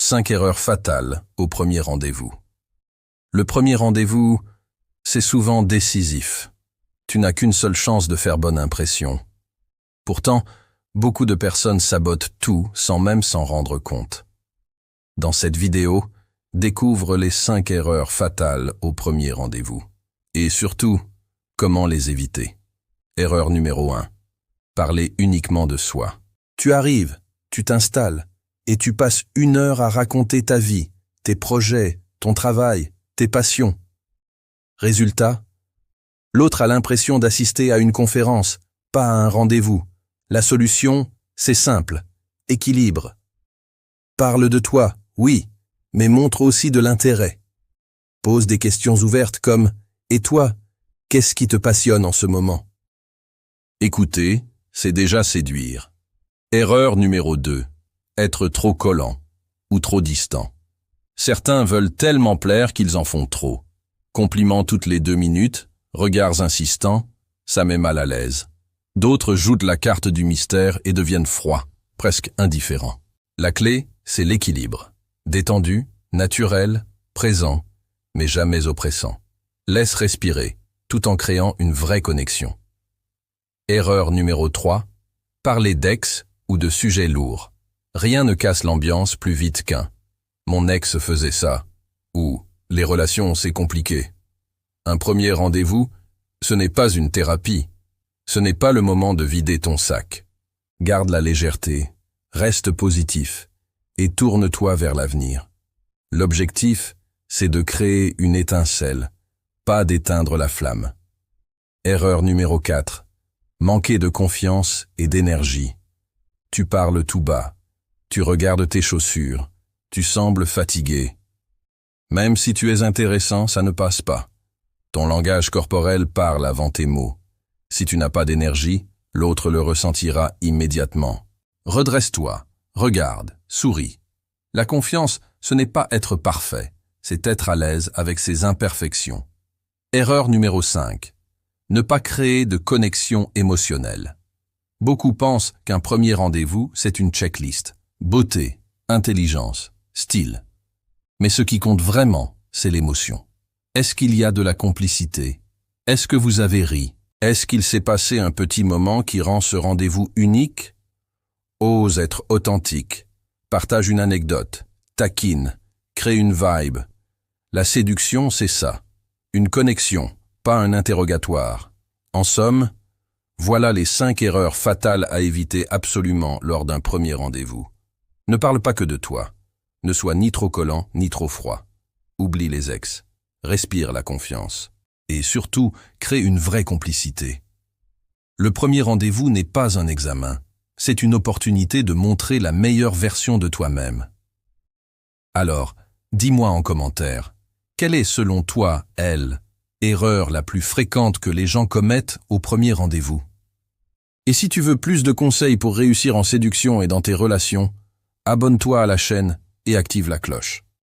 5 erreurs fatales au premier rendez-vous. Le premier rendez-vous, c'est souvent décisif. Tu n'as qu'une seule chance de faire bonne impression. Pourtant, beaucoup de personnes sabotent tout sans même s'en rendre compte. Dans cette vidéo, découvre les 5 erreurs fatales au premier rendez-vous. Et surtout, comment les éviter. Erreur numéro 1. Parler uniquement de soi. Tu arrives, tu t'installes, et tu passes 1 heure à raconter ta vie, tes projets, ton travail, tes passions. Résultat, l'autre a l'impression d'assister à une conférence, pas à un rendez-vous. La solution, c'est simple, équilibre. Parle de toi, oui, mais montre aussi de l'intérêt. Pose des questions ouvertes comme « Et toi, qu'est-ce qui te passionne en ce moment ?» Écouter, c'est déjà séduire. Erreur numéro 2. Être trop collant ou trop distant. Certains veulent tellement plaire qu'ils en font trop. Compliments toutes les 2 minutes, regards insistants, ça met mal à l'aise. D'autres jouent de la carte du mystère et deviennent froids, presque indifférents. La clé, c'est l'équilibre. Détendu, naturel, présent, mais jamais oppressant. Laisse respirer, tout en créant une vraie connexion. Erreur numéro 3. Parler d'ex ou de sujets lourds. Rien ne casse l'ambiance plus vite qu'un « mon ex faisait ça » ou « les relations c'est compliqué ». Un premier rendez-vous, ce n'est pas une thérapie. Ce n'est pas le moment de vider ton sac. Garde la légèreté, reste positif et tourne-toi vers l'avenir. L'objectif, c'est de créer une étincelle, pas d'éteindre la flamme. Erreur numéro 4. Manquer de confiance et d'énergie. Tu parles tout bas. Tu regardes tes chaussures. Tu sembles fatigué. Même si tu es intéressant, ça ne passe pas. Ton langage corporel parle avant tes mots. Si tu n'as pas d'énergie, l'autre le ressentira immédiatement. Redresse-toi, regarde, souris. La confiance, ce n'est pas être parfait, c'est être à l'aise avec ses imperfections. Erreur numéro 5. Ne pas créer de connexion émotionnelle. Beaucoup pensent qu'un premier rendez-vous, c'est une checklist. Beauté, intelligence, style. Mais ce qui compte vraiment, c'est l'émotion. Est-ce qu'il y a de la complicité? Est-ce que vous avez ri? Est-ce qu'il s'est passé un petit moment qui rend ce rendez-vous unique? Ose être authentique. Partage une anecdote. Taquine. Crée une vibe. La séduction, c'est ça. Une connexion, pas un interrogatoire. En somme, voilà les 5 erreurs fatales à éviter absolument lors d'un premier rendez-vous. Ne parle pas que de toi. Ne sois ni trop collant, ni trop froid. Oublie les ex. Respire la confiance. Et surtout, crée une vraie complicité. Le premier rendez-vous n'est pas un examen. C'est une opportunité de montrer la meilleure version de toi-même. Alors, dis-moi en commentaire, quelle est selon toi, l'erreur la plus fréquente que les gens commettent au premier rendez-vous? Et si tu veux plus de conseils pour réussir en séduction et dans tes relations, abonne-toi à la chaîne et active la cloche.